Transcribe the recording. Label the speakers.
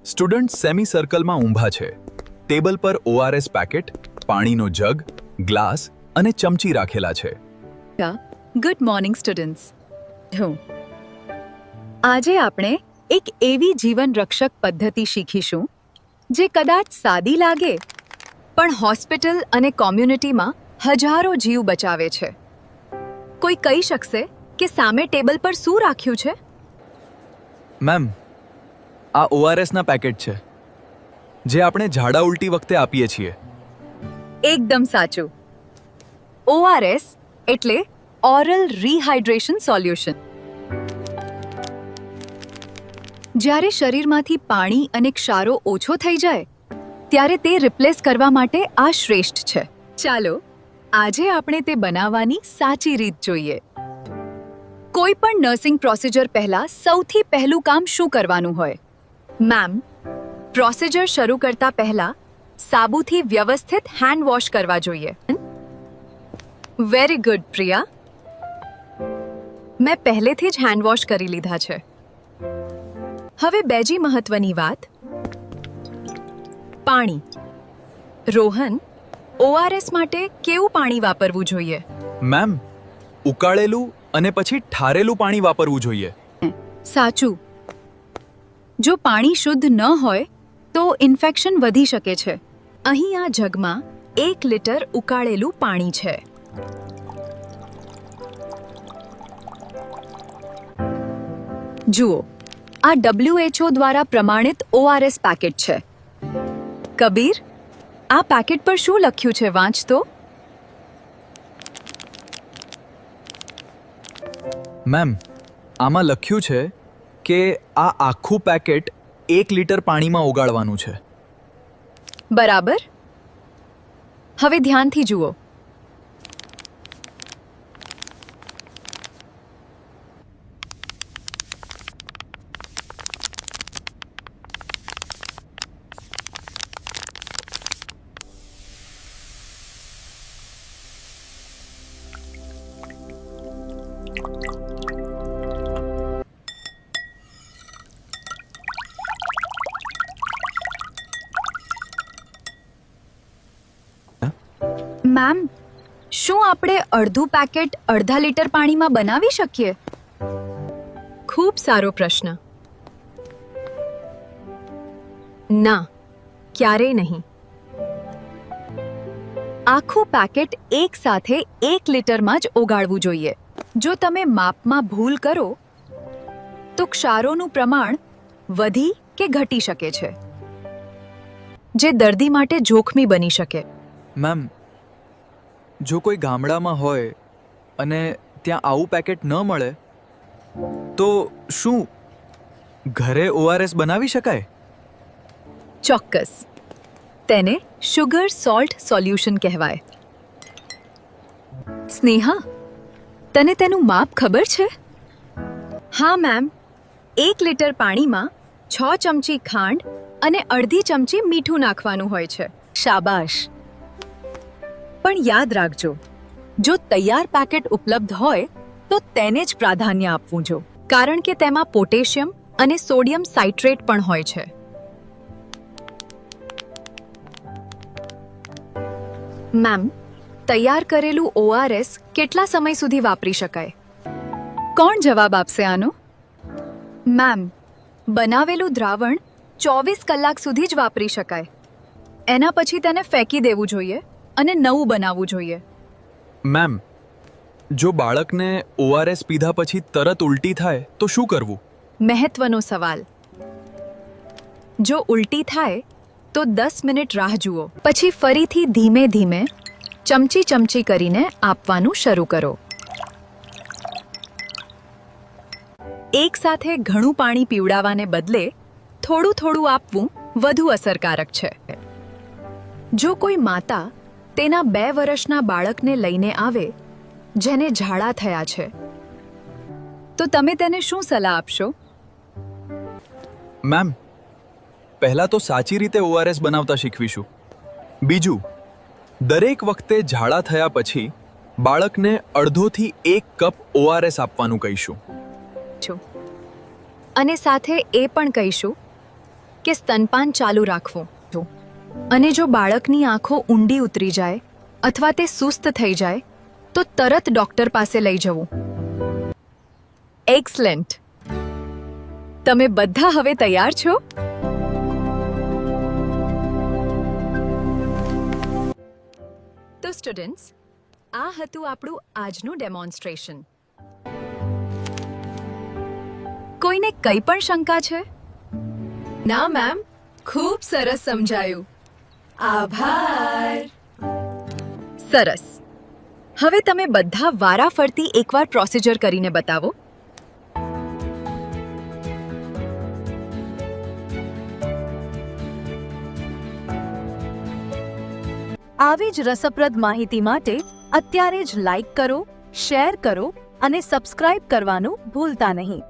Speaker 1: Student semi સર્કલમાં ઊભા છે. ટેબલ પર ઓઆરએસ પેકેટ, પાણીનો જગ, ગ્લાસ અને ચમચી રાખેલા છે.
Speaker 2: Good morning students. આજે આપણે એક એવી જીવન રક્ષક પદ્ધતિ શીખીશું જે કદાચ સાદી લાગે પણ હોસ્પિટલ અને કોમ્યુનિટીમાં હજારો જીવ બચાવે છે. કોઈ કહી શકશે કે સામે ટેબલ પર શું રાખ્યું છે?
Speaker 1: મેમ, આ ઓઆરએસના પેકેટ છે જે આપણે ઝાડા ઉલટી વખતે આપીએ છીએ.
Speaker 2: એકદમ સાચું. ORS એટલે ઓરલ રિહાઇડ્રેશન સોલ્યુશન. જ્યારે શરીરમાંથી પાણી અને ક્ષારો ઓછો થઈ જાય ત્યારે તે રિપ્લેસ કરવા માટે આ શ્રેષ્ઠ છે. ચાલો આજે આપણે તે બનાવવાની સાચી રીત જોઈએ. કોઈ પણ નર્સિંગ પ્રોસિજર પહેલા સૌથી પહેલું કામ શું કરવાનું હોય? મેમ, પ્રોસિજર શરૂ કરતા પહેલા સાબુથી વ્યવસ્થિત હેન્ડ વોશ કરવા જોઈએ. Very good Priya. મેં પહેલેથી જ હેન્ડ વોશ કરી લીધા છે. હવે બીજી મહત્વની વાત, પાણી. રોહન, ORS માટે કેવું પાણી વાપરવું જોઈએ?
Speaker 1: મેમ, ઉકાળેલું અને પછી ઠારેલું પાણી વાપરવું જોઈએ.
Speaker 2: સાચું. જો પાણી શુદ્ધ ન હોય તો ઇન્ફેક્શન વધી શકે છે. અહીં આ જગમાં 1 લિટર ઉકાળેલું પાણી છે. જુઓ, આ WHO દ્વારા પ્રમાણિત ORS પેકેટ છે. કબીર, આ પેકેટ પર શું લખ્યું છે વાંચ તો.
Speaker 1: મેમ, આમાં લખ્યું છે કે આ આખું પેકેટ 1 લિટર પાણીમાં ઓગાળવાનું છે.
Speaker 2: બરાબર. હવે ધ્યાનથી જુઓ. મેમ, શું આપણે અડધું પેકેટ અડધા લિટર પાણીમાં બનાવી શકીએ? ખૂબ સારો પ્રશ્ન. ના, ક્યારેય નહીં. આખું પેકેટ એક સાથે 1 લિટરમાં જ ઓગાળવું જોઈએ. જો તમે માપમાં ભૂલ કરો તો ક્ષારોનું પ્રમાણ વધી કે ઘટી શકે છે, જે દર્દી માટે જોખમી બની શકે.
Speaker 1: મેમ, જો કોઈ ગામડામાં હોય અને ત્યાં આવું પેકેટ ન મળે તો શું ઘરે ORS બનાવી શકાય?
Speaker 2: ચોક્કસ. તેને શુગર સોલ્ટ સોલ્યુશન કહેવાય. સ્નેહા, તને તેનું માપ ખબર છે? હા મેમ, 1 લિટર પાણીમાં 6 ચમચી ખાંડ અને અડધી ચમચી મીઠું નાખવાનું હોય છે. શાબાશ. પણ યાદ રાખજો, જો તૈયાર પેકેટ ઉપલબ્ધ હોય તો તેને જ પ્રાધાન્ય આપવું જો, કારણ કે તેમાં પોટેશિયમ અને સોડિયમ સાઇટ્રેટ પણ હોય છે. મેમ, તૈયાર કરેલું ORS કેટલા સમય સુધી વાપરી શકાય? કોણ જવાબ આપશે આનો? મેમ, બનાવેલું દ્રાવણ 24 કલાક સુધી જ વાપરી શકાય. એના પછી તેને ફેંકી દેવું જોઈએ અને નવું બનાવવું જોઈએ.
Speaker 1: મેમ, જો બાળકને ORS પીધા પછી તરત ઉલટી થાય તો શું કરવું?
Speaker 2: મહત્વનો સવાલ. જો ઉલટી થાય તો 10 મિનિટ રાહ જુઓ, પછી ફરીથી ધીમે ધીમે ચમચી ચમચી કરીને આપવાનું શરૂ કરો. એક સાથે ઘણું પાણી પીવડાવવાને બદલે થોડું થોડું આપવું વધુ અસરકારક છે. જો કોઈ માતા તેના 2 વર્ષના બાળકને લઈને આવે જેને ઝાડા થયા છે તો તમે તેને શું સલાહ આપશો?
Speaker 1: મેમ, પહેલા તો સાચી રીતે ORS બનાવતા શીખવીશું. બીજું, દરેક વખતે ઝાડા થયા પછી બાળકને અડધોથી 1 કપ ORS આપવાનું કહીશું.
Speaker 2: અને સાથે એ પણ કહીશું કે સ્તનપાન ચાલુ રાખવું. અને જો બાળકની આંખો ઊંડી ઉતરી જાય અથવા તે સુસ્ત થઈ જાય તો તરત ડોક્ટર પાસે લઈ જવું. એક્સલન્ટ. તમે બધા હવે તૈયાર છો? તો સ્ટુડન્ટ્સ, આ હતું આપણું આજનું ડેમોન્સ્ટ્રેશન. કોઈને કંઈ પણ શંકા છે? ના મેમ, ખૂબ સરસ સમજાયું. આભાર. સરસ. હવે તમે બધા વારાફરતી એકવાર પ્રોસિજર કરીને બતાવો.
Speaker 3: આવી જ રસપ્રદ માહિતી માટે અત્યારે જ લાઈક કરો, શેર કરો અને સબસ્ક્રાઇબ કરવાનું ભૂલતા નહીં.